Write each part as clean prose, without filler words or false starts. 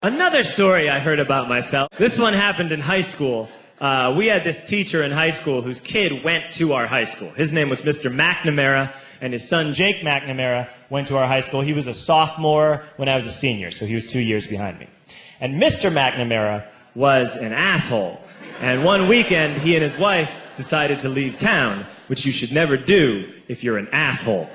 Another story I heard about myself. This one happened in high school. We had this teacher in high school whose kid went to our high school. His name was Mr. McNamara, and his son Jake McNamara went to our high school. He was a sophomore when I was a senior, so he was 2 years behind me. And Mr. McNamara was an asshole. And one weekend, he and his wife decided to leave town, which you should never do if you're an asshole.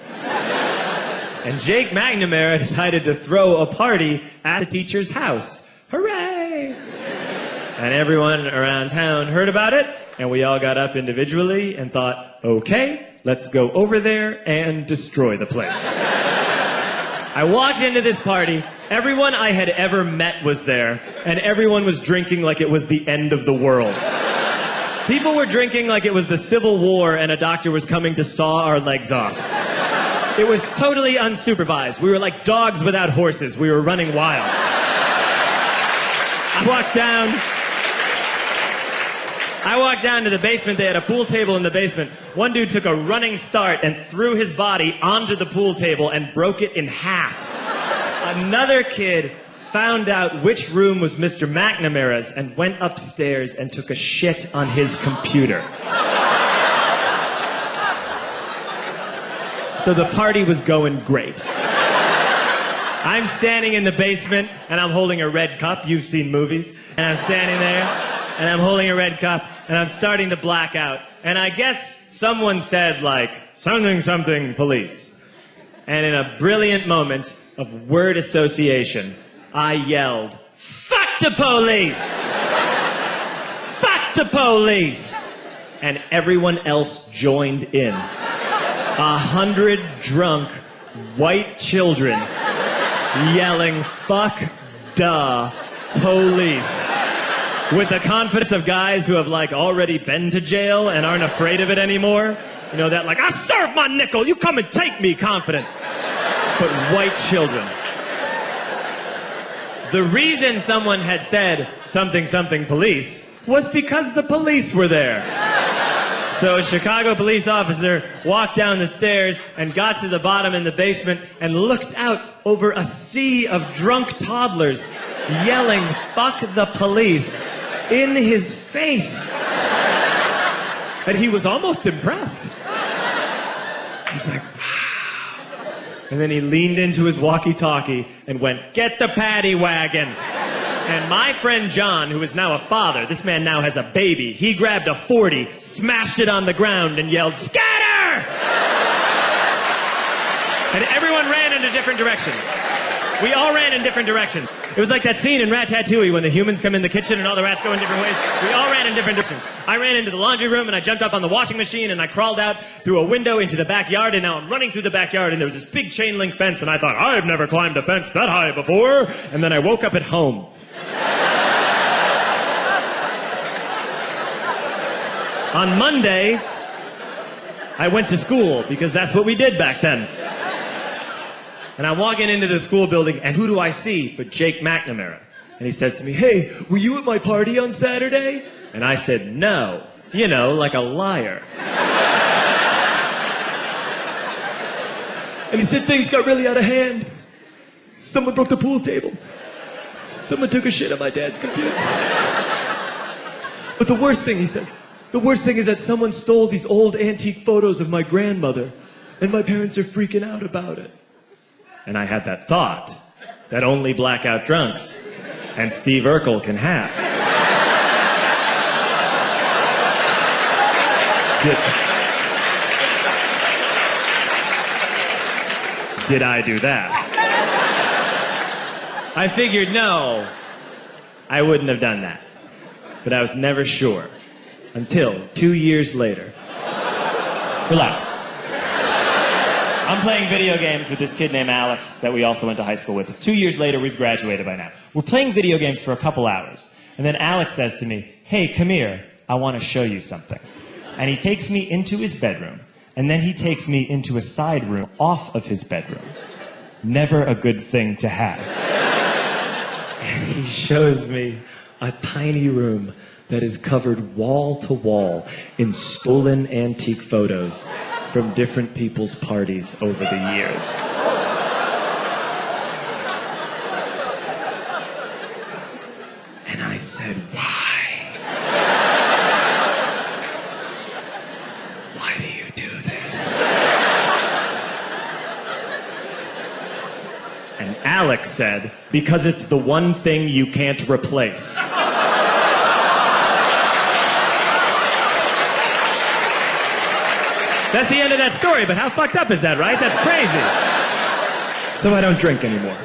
And Jake McNamara decided to throw a party at the teacher's house. Hooray! And everyone around town heard about it, and we all got up individually and thought, okay, let's go over there and destroy the place. I walked into this party, everyone I had ever met was there, and everyone was drinking like it was the end of the world. People were drinking like it was the Civil War and a doctor was coming to saw our legs off. It was totally unsupervised. We were like dogs without horses. We were running wild. I walked down to the basement. They had a pool table in the basement. One dude took a running start and threw his body onto the pool table and broke it in half. Another kid found out which room was Mr. McNamara's and went upstairs and took a shit on his computer. So the party was going great. I'm standing in the basement and I'm holding a red cup. You've seen movies. And I'm standing there and I'm holding a red cup and I'm starting to black out. And I guess someone said like, something police. And in a brilliant moment of word association, I yelled, fuck the police! Fuck the police! And everyone else joined in. 100 drunk white children yelling, fuck the police. With the confidence of guys who have like already been to jail and aren't afraid of it anymore. You know, that like, I serve my nickel, you come and take me confidence. But white children. The reason someone had said something police was because the police were there. So a Chicago police officer walked down the stairs and got to the bottom in the basement and looked out over a sea of drunk toddlers yelling, fuck the police, in his face. And he was almost impressed. He was like, wow. And then he leaned into his walkie-talkie and went, get the paddy wagon. And my friend John, who is now a father, this man now has a baby, he grabbed a 40, smashed it on the ground, and yelled, scatter! And everyone ran in a different direction. We all ran in different directions. It was like that scene in Ratatouille when the humans come in the kitchen and all the rats go in different ways. We all ran in different directions. I ran into the laundry room and I jumped up on the washing machine and I crawled out through a window into the backyard, and now I'm running through the backyard and there was this big chain link fence and I thought, I've never climbed a fence that high before. And then I woke up at home. On Monday, I went to school because that's what we did back then. And I'm walking into the school building, and who do I see but Jake McNamara? And he says to me, hey, were you at my party on Saturday? And I said, no. You know, like a liar. And he said things got really out of hand. Someone broke the pool table. Someone took a shit on my dad's computer. But the worst thing, he says, the worst thing is that someone stole these old antique photos of my grandmother, and my parents are freaking out about it. And I had that thought that only blackout drunks and Steve Urkel can have. Did I do that? I figured, no, I wouldn't have done that. But I was never sure until 2 years later. Relax. I'm playing video games with this kid named Alex that we also went to high school with. 2 years later, we've graduated by now. We're playing video games for a couple hours. And then Alex says to me, hey, come here. I want to show you something. And he takes me into his bedroom. And then he takes me into a side room off of his bedroom. Never a good thing to have. And he shows me a tiny room that is covered wall to wall in stolen antique photos from different people's parties over the years. said, why? Why do you do this? And Alex said, because it's the one thing you can't replace. That's the end of that story, but how fucked up is that, right? That's crazy. So I don't drink anymore.